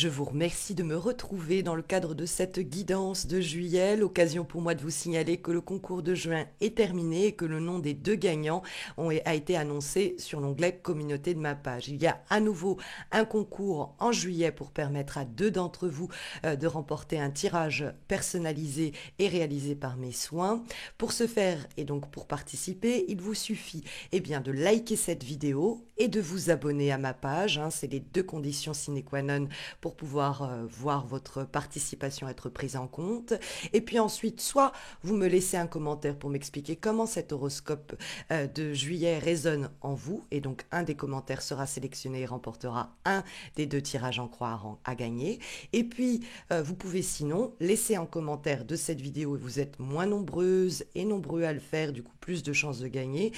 Je vous remercie de me retrouver dans le cadre de cette guidance de juillet. L'occasion pour moi de vous signaler que le concours de juin est terminé et que le nom des deux gagnants a été annoncé sur l'onglet communauté de ma page. Il y a à nouveau un concours en juillet pour permettre à deux d'entre vous de remporter un tirage personnalisé et réalisé par mes soins. Pour ce faire et donc pour participer, il vous suffit bien, de liker cette vidéo et de vous abonner à ma page. C'est les deux conditions sine qua non pour pouvoir voir votre participation être prise en compte. Et puis ensuite, soit vous me laissez un commentaire pour m'expliquer comment cet horoscope de juillet résonne en vous, et donc un des commentaires sera sélectionné et remportera un des deux tirages en croix à gagner. Et puis, vous pouvez sinon laisser un commentaire de cette vidéo, et vous êtes moins nombreuses et nombreux à le faire, du coup plus de chances de gagner,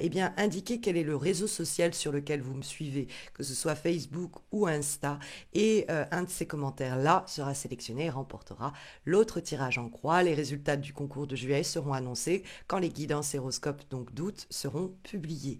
bien indiquer quel est le réseau social sur lequel vous me suivez, que ce soit Facebook ou Insta, et un de ces commentaires-là sera sélectionné et remportera l'autre tirage en croix. Les résultats du concours de juillet seront annoncés quand les guidances horoscopes donc d'août seront publiés.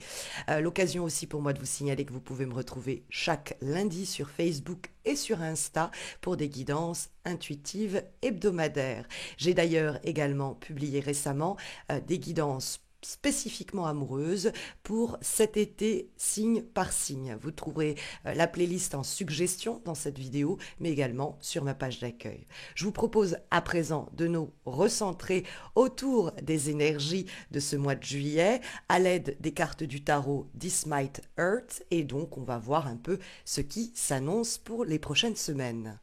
L'occasion aussi pour moi de vous signaler que vous pouvez me retrouver chaque lundi sur Facebook et sur Insta pour des guidances intuitives hebdomadaires. J'ai d'ailleurs également publié récemment des guidances spécifiquement amoureuse pour cet été signe par signe. Vous trouverez la playlist en suggestion dans cette vidéo, mais également sur ma page d'accueil. Je vous propose à présent de nous recentrer autour des énergies de ce mois de juillet à l'aide des cartes du tarot This Might Hurt, et donc on va voir un peu ce qui s'annonce pour les prochaines semaines.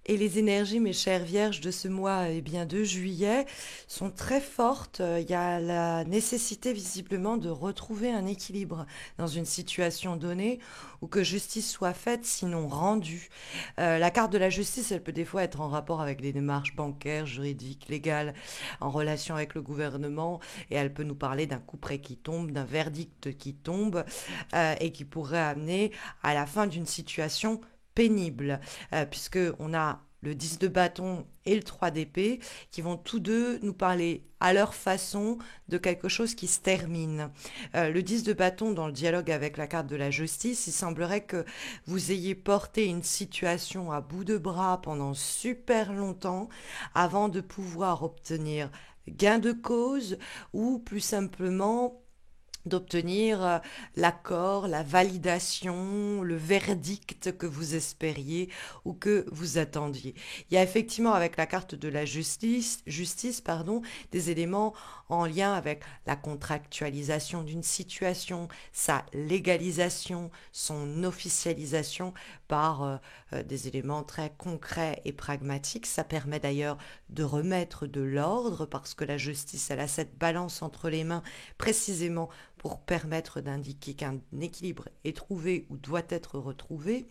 Et les énergies, mes chères vierges, de ce mois de juillet sont très fortes. Il y a la nécessité visiblement de retrouver un équilibre dans une situation donnée ou que justice soit faite, sinon rendue. La carte de la justice, elle peut des fois être en rapport avec des démarches bancaires, juridiques, légales, en relation avec le gouvernement, et elle peut nous parler d'un coup près qui tombe, d'un verdict qui tombe, et qui pourrait amener à la fin d'une situation pénible, puisque on a le 10 de bâton et le 3 d'épée qui vont tous deux nous parler à leur façon de quelque chose qui se termine. Le 10 de bâton, dans le dialogue avec la carte de la justice, il semblerait que vous ayez porté une situation à bout de bras pendant super longtemps avant de pouvoir obtenir gain de cause, ou plus simplement d'obtenir l'accord, la validation, le verdict que vous espériez ou que vous attendiez. Il y a effectivement avec la carte de la justice, des éléments en lien avec la contractualisation d'une situation, sa légalisation, son officialisation par des éléments très concrets et pragmatiques. Ça permet d'ailleurs de remettre de l'ordre, parce que la justice, elle a cette balance entre les mains précisément pour permettre d'indiquer qu'un équilibre est trouvé ou doit être retrouvé.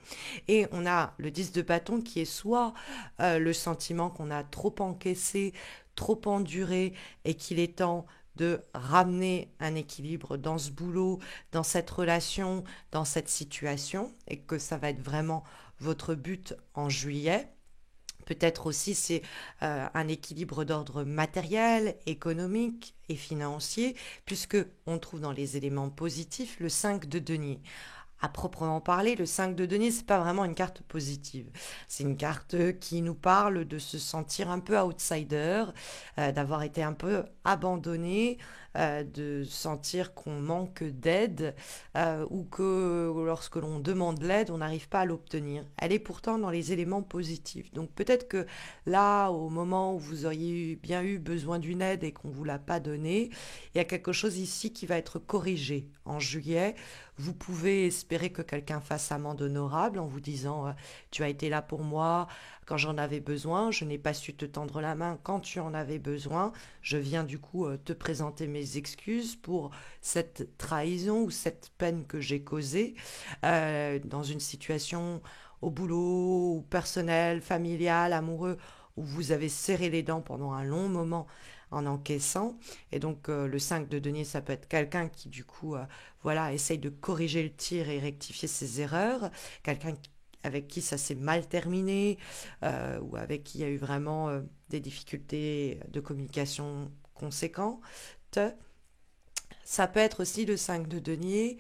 Et on a le 10 de bâton qui est soit le sentiment qu'on a trop encaissé, trop enduré, et qu'il est temps de ramener un équilibre dans ce boulot, dans cette relation, dans cette situation, et que ça va être vraiment votre but en juillet. Peut-être aussi c'est un équilibre d'ordre matériel, économique et financier, puisque on trouve dans les éléments positifs le 5 de denier. À proprement parler, le 5 de denier, c'est pas vraiment une carte positive. C'est une carte qui nous parle de se sentir un peu outsider, d'avoir été un peu abandonné, de sentir qu'on manque d'aide, ou que lorsque l'on demande l'aide, on n'arrive pas à l'obtenir. Elle est pourtant dans les éléments positifs. Donc peut-être que là, au moment où vous auriez bien eu besoin d'une aide et qu'on ne vous l'a pas donnée, il y a quelque chose ici qui va être corrigé en juillet. Vous pouvez espérer que quelqu'un fasse amende honorable en vous disant tu as été là pour moi quand j'en avais besoin, je n'ai pas su te tendre la main quand tu en avais besoin, je viens du coup te présenter mes excuses pour cette trahison ou cette peine que j'ai causée dans une situation au boulot, ou personnel, familial, amoureux, où vous avez serré les dents pendant un long moment en encaissant. Et donc le 5 de denier, ça peut être quelqu'un qui du coup essaye de corriger le tir et rectifier ses erreurs, quelqu'un avec qui ça s'est mal terminé, ou avec qui il y a eu vraiment des difficultés de communication conséquentes. Ça peut être aussi le 5 de denier,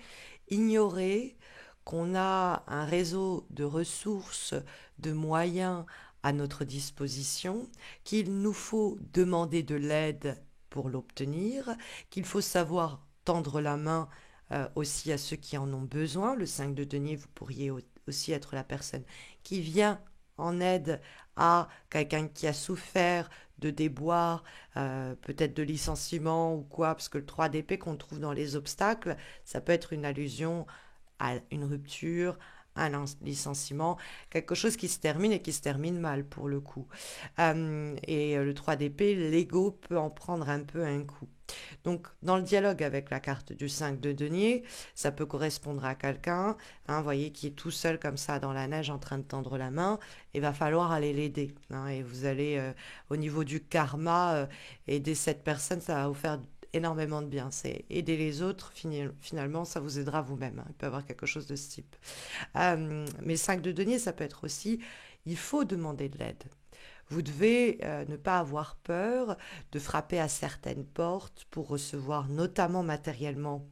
ignorer, qu'on a un réseau de ressources, de moyens à notre disposition, qu'il nous faut demander de l'aide pour l'obtenir, qu'il faut savoir tendre la main aussi à ceux qui en ont besoin. Le 5 de denier, vous pourriez aussi être la personne qui vient en aide à quelqu'un qui a souffert de déboires, peut-être de licenciement ou quoi, parce que le 3 d'épée qu'on trouve dans les obstacles, ça peut être une allusion à une rupture, un licenciement, quelque chose qui se termine et qui se termine mal pour le coup. Et le 3 d'épée, l'ego peut en prendre un peu un coup. Donc, dans le dialogue avec la carte du 5 de denier, ça peut correspondre à quelqu'un, hein, vous voyez, qui est tout seul comme ça dans la neige en train de tendre la main, il va falloir aller l'aider, hein, et vous allez, au niveau du karma, aider cette personne, ça va vous faire énormément de bien. C'est aider les autres, finalement, ça vous aidera vous-même, hein. Il peut y avoir quelque chose de ce type. Mais 5 de denier, ça peut être aussi, il faut demander de l'aide. Vous devez ne pas avoir peur de frapper à certaines portes pour recevoir, notamment matériellement,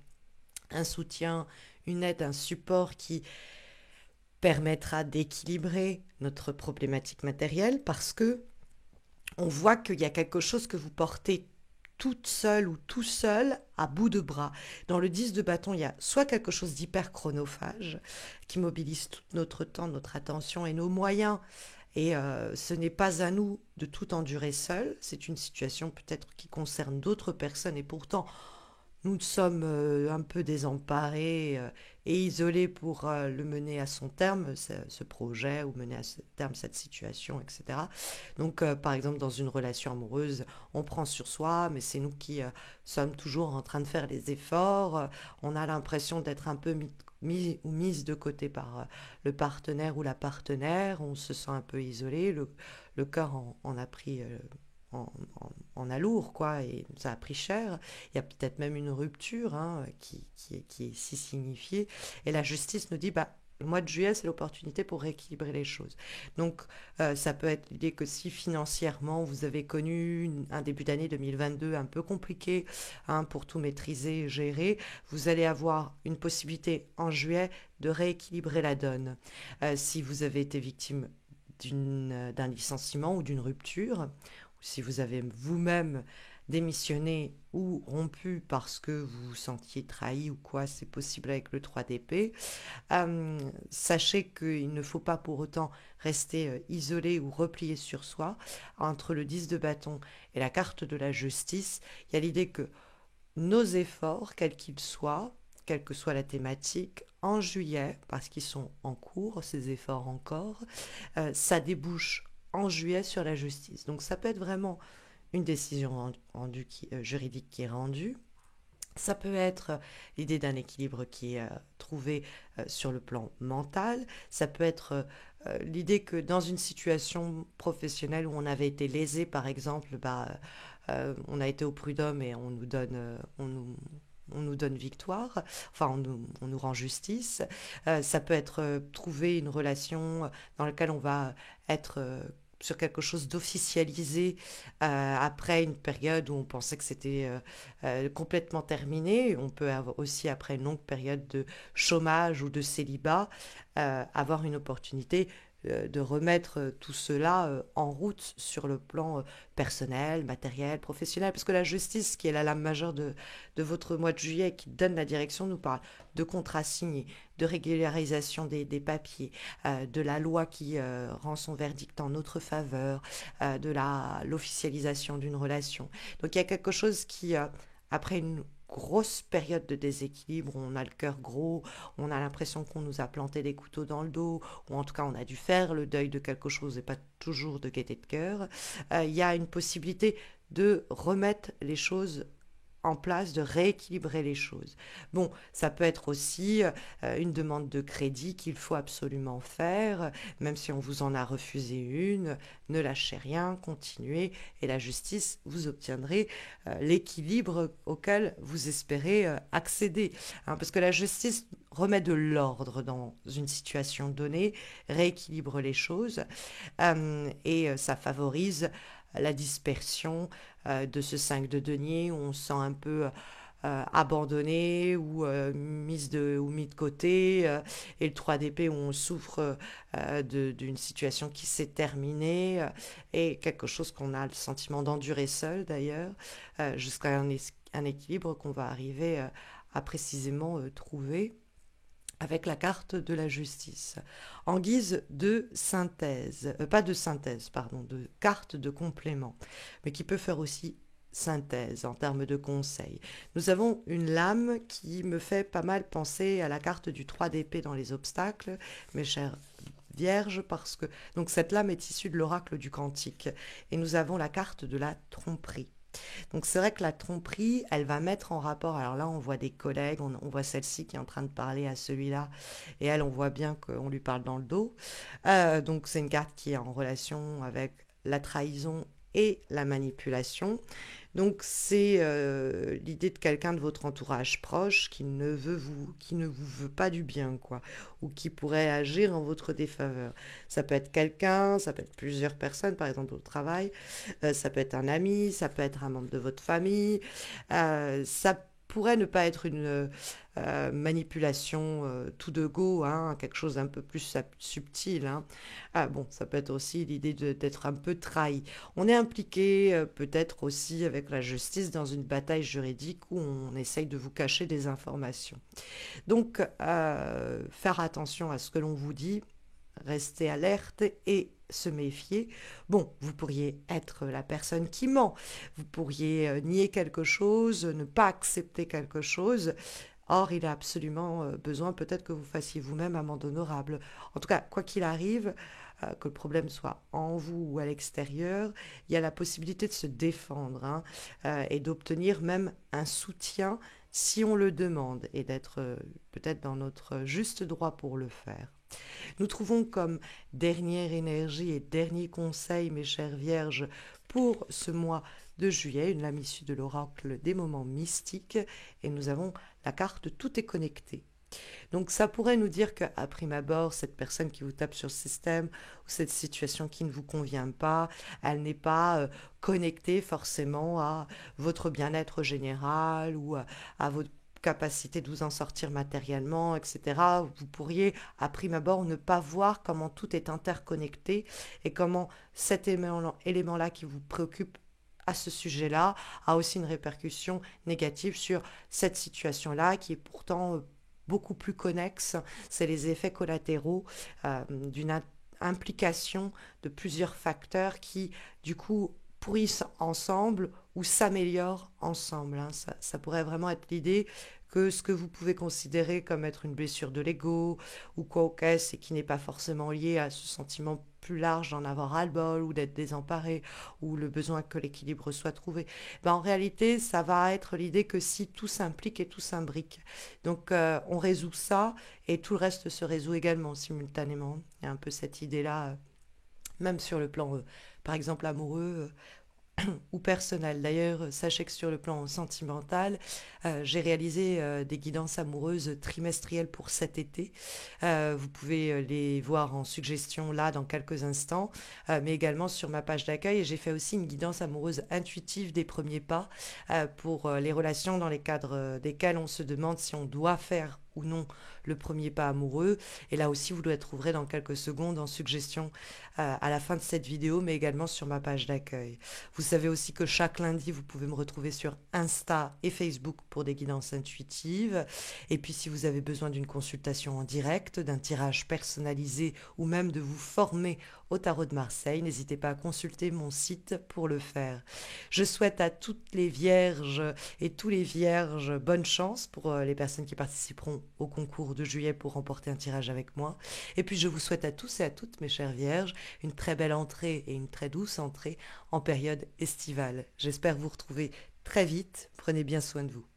un soutien, une aide, un support qui permettra d'équilibrer notre problématique matérielle parce que on voit qu'il y a quelque chose que vous portez toute seule ou tout seul à bout de bras. Dans le 10 de bâton, il y a soit quelque chose d'hyper chronophage qui mobilise tout notre temps, notre attention et nos moyens. Et ce n'est pas à nous de tout endurer seul. C'est une situation peut-être qui concerne d'autres personnes et pourtant nous sommes un peu désemparés et isolés pour le mener à son terme, ce projet, ou mener à son terme cette situation, etc. Donc, par exemple, dans une relation amoureuse, on prend sur soi, mais c'est nous qui sommes toujours en train de faire les efforts. On a l'impression d'être un peu mis ou mise de côté par le partenaire ou la partenaire. On se sent un peu isolé. Le cœur en a pris en a lourd, quoi, et ça a pris cher. Il y a peut-être même une rupture, hein, qui est si signifiée. Et la justice nous dit, bah, le mois de juillet, c'est l'opportunité pour rééquilibrer les choses. Donc, ça peut être l'idée que si financièrement, vous avez connu un début d'année 2022 un peu compliqué, hein, pour tout maîtriser et gérer, vous allez avoir une possibilité en juillet de rééquilibrer la donne. Si vous avez été victime d'un licenciement ou d'une rupture, si vous avez vous-même démissionné ou rompu parce que vous vous sentiez trahi ou quoi, c'est possible avec le 3 d'épée. Sachez qu'il ne faut pas pour autant rester isolé ou replié sur soi. Entre le 10 de bâton et la carte de la justice, il y a l'idée que nos efforts, quels qu'ils soient, quelle que soit la thématique, en juillet, parce qu'ils sont en cours, ces efforts encore, ça débouche en juillet sur la justice. Donc ça peut être vraiment une décision juridique qui est rendue. Ça peut être l'idée d'un équilibre qui est trouvé sur le plan mental. Ça peut être l'idée que dans une situation professionnelle où on avait été lésé, par exemple, bah, on a été au prud'homme et on nous donne victoire, enfin on nous rend justice. Ça peut être trouver une relation dans laquelle on va être sur quelque chose d'officialisé après une période où on pensait que c'était complètement terminé. On peut avoir aussi, après une longue période de chômage ou de célibat, avoir une opportunité de remettre tout cela en route sur le plan personnel, matériel, professionnel. Parce que la justice, qui est la lame majeure de votre mois de juillet, qui donne la direction, nous parle de contrats signés, de régularisation des papiers, de la loi qui rend son verdict en notre faveur, de l'officialisation d'une relation. Donc il y a quelque chose qui, après une grosse période de déséquilibre, où on a le cœur gros, on a l'impression qu'on nous a planté des couteaux dans le dos, ou en tout cas on a dû faire le deuil de quelque chose et pas toujours de gaieté de cœur, il y a une possibilité de remettre les choses en place, de rééquilibrer les choses. Bon, ça peut être aussi une demande de crédit qu'il faut absolument faire, même si on vous en a refusé une, ne lâchez rien, continuez, et la justice, vous obtiendrez l'équilibre auquel vous espérez accéder. Hein, parce que la justice remet de l'ordre dans une situation donnée, rééquilibre les choses, et ça favorise la dispersion de ce 5 de denier où on sent un peu abandonné ou mis de côté, et le 3 d'épée où on souffre d'une situation qui s'est terminée, et quelque chose qu'on a le sentiment d'endurer seul d'ailleurs, jusqu'à un équilibre qu'on va arriver à précisément trouver avec la carte de la justice. En guise de synthèse, pas de synthèse, pardon, de carte de complément, mais qui peut faire aussi synthèse en termes de conseils. Nous avons une lame qui me fait pas mal penser à la carte du 3 d'épée dans les obstacles, mes chers vierges, parce que donc cette lame est issue de l'oracle du Cantique, et nous avons la carte de la tromperie. Donc c'est vrai que la tromperie, elle va mettre en rapport, alors là on voit des collègues, on voit celle-ci qui est en train de parler à celui-là, et elle, on voit bien qu'on lui parle dans le dos. Donc c'est une carte qui est en relation avec la trahison et la manipulation. Donc c'est l'idée de quelqu'un de votre entourage proche qui ne vous veut pas du bien, quoi, ou qui pourrait agir en votre défaveur. Ça peut être quelqu'un, ça peut être plusieurs personnes, par exemple au travail, ça peut être un ami, ça peut être un membre de votre famille, ça pourrait ne pas être une manipulation tout de go, hein, quelque chose d'un peu plus subtil, hein. Ah bon, ça peut être aussi l'idée d'être un peu trahi. On est impliqué peut-être aussi avec la justice dans une bataille juridique où on essaye de vous cacher des informations. Donc, faire attention à ce que l'on vous dit, rester alerte et se méfier. Bon, vous pourriez être la personne qui ment, vous pourriez nier quelque chose, ne pas accepter quelque chose. Or, il a absolument besoin peut-être que vous fassiez vous-même amende honorable. En tout cas, quoi qu'il arrive, que le problème soit en vous ou à l'extérieur, il y a la possibilité de se défendre, hein, et d'obtenir même un soutien si on le demande, et d'être peut-être dans notre juste droit pour le faire. Nous trouvons comme dernière énergie et dernier conseil, mes chères vierges, pour ce mois de juillet, une lame issue de l'oracle des moments mystiques, et nous avons la carte Tout est connecté. Donc ça pourrait nous dire qu'à prime abord, cette personne qui vous tape sur le système, ou cette situation qui ne vous convient pas, elle n'est pas connectée forcément à votre bien-être général, ou à votre capacité de vous en sortir matériellement, etc. Vous pourriez, à prime abord, ne pas voir comment tout est interconnecté, et comment cet élément-là qui vous préoccupe à ce sujet-là a aussi une répercussion négative sur cette situation-là, qui est pourtant beaucoup plus connexe. C'est les effets collatéraux d'une implication de plusieurs facteurs qui, du coup, pourrissent ensemble ou s'améliorent ensemble, hein. Ça pourrait vraiment être l'idée que ce que vous pouvez considérer comme être une blessure de l'ego ou quoi au caisse, et qui n'est pas forcément lié à ce sentiment plus large d'en avoir ras-le-bol ou d'être désemparé, ou le besoin que l'équilibre soit trouvé, ben en réalité ça va être l'idée que si tout s'implique et tout s'imbrique, donc on résout ça et tout le reste se résout également simultanément. Il y a un peu cette idée là, même sur le plan par exemple amoureux, ou personnel. D'ailleurs, sachez que sur le plan sentimental, j'ai réalisé des guidances amoureuses trimestrielles pour cet été. Vous pouvez les voir en suggestion là dans quelques instants, mais également sur ma page d'accueil. Et j'ai fait aussi une guidance amoureuse intuitive des premiers pas pour les relations dans les cadres desquels on se demande si on doit faire ou non le premier pas amoureux. Et là aussi, vous le trouverez dans quelques secondes en suggestion à la fin de cette vidéo, mais également sur ma page d'accueil. Vous savez aussi que chaque lundi, vous pouvez me retrouver sur Insta et Facebook pour des guidances intuitives. Et puis, si vous avez besoin d'une consultation en direct, d'un tirage personnalisé, ou même de vous former au tarot de Marseille, n'hésitez pas à consulter mon site pour le faire. Je souhaite à toutes les vierges et tous les vierges bonne chance pour les personnes qui participeront au concours de juillet pour remporter un tirage avec moi. Et puis je vous souhaite à tous et à toutes, mes chères vierges, une très belle entrée et une très douce entrée en période estivale. J'espère vous retrouver très vite. Prenez bien soin de vous.